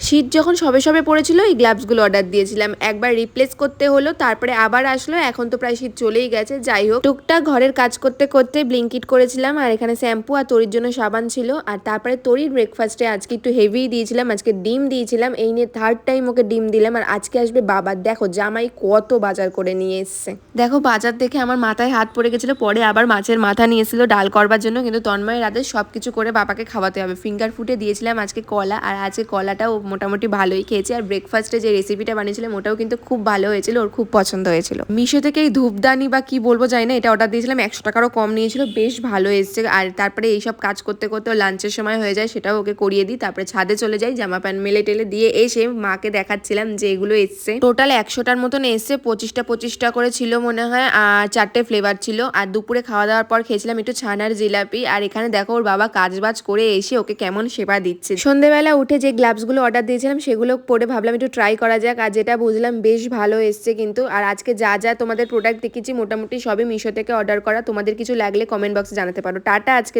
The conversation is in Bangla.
শীত যখন সবে সবে পড়েছিল এই গ্লাভসগুলো অর্ডার দিয়েছিলাম, একবার রিপ্লেস করতে হলো, তারপরে আবার আসলো। এখন তো প্রায় শীত চলেই গেছে। যাই হোক, টুকটাক ঘরের কাজ করতে করতে ব্লিঙ্কিট করেছিলাম, আর এখানে শ্যাম্পু আর তরির জন্য সাবান ছিল। আর তারপরে তরির ব্রেকফাস্টে আজকে একটু হেভি দিয়েছিলাম, আজকে ডিম দিয়েছিলাম। এই নিয়ে থার্ড টাইম ওকে ডিম দিলাম। আর আজকে আসবে বাবা, দেখো জামাই কত বাজার করে নিয়ে এসছে। দেখো বাজার দেখে আমার মাথায় হাত পড়ে গেছিল। পরে আবার মাছের মাথা নিয়ে এসেছিল ডাল করবার জন্য, কিন্তু তন্ময়ের রাতে সবকিছু করে বাবাকে খাওয়াতে হবে। ফিঙ্গার ফুটে দিয়েছিলাম আজকে কলা, আর আজকে কলাটাও মোটামুটি ভালোই খেয়েছে। আর ব্রেকফাস্টে যে রেসিপিটা বানিয়েছিলাম ওটাও কিন্তু খুব ভালো হয়েছিল, ওর খুব পছন্দ হয়েছিল। মিশো থেকে এই ধূপদানি বা কি বলবো জানি না, এটা অর্ডার দিয়েছিলাম, 100 টাকারও কম নিয়েছিল, বেশ ভালো এসছে। আর তারপরে এইসব কাজ করতে করতে লাঞ্চের সময় হয়ে যায়, সেটাও ওকে করিয়ে দিই। তারপরে ছাদে চলে যাই, জামা প্যান্ট মেলে টেলে দিয়ে এসে মাকে দেখাচ্ছিলাম যে এগুলো এসছে। টোটাল 100টার মতন এসছে, 25টা করে ছিল মনে হয়, আর 4টে ফ্লেভার ছিল। আর দুপুরে খাওয়া দাওয়ার পর খেয়েছিলাম একটু ছানার জিলাপি। আর এখানে দেখো ওর বাবা কাজবাজ করে এসে ওকে কেমন সেবা দিচ্ছে। সন্ধ্যেবেলা উঠে যে গ্লাভসগুলো অর্ডার দিয়েছিলাম সেগুলো পরে ভাবলাম একটু ট্রাই করা যাক, আর যেটা বুঝলাম বেশ ভালো এসছে কিন্তু। আর আজকে যা যা তোমাদের প্রোডাক্ট দেখেছি মোটামুটি সবই মিশো থেকে অর্ডার করা। তোমাদের কিছু লাগলে কমেন্ট বক্সে জানাতে পারো। টাটা আজকে।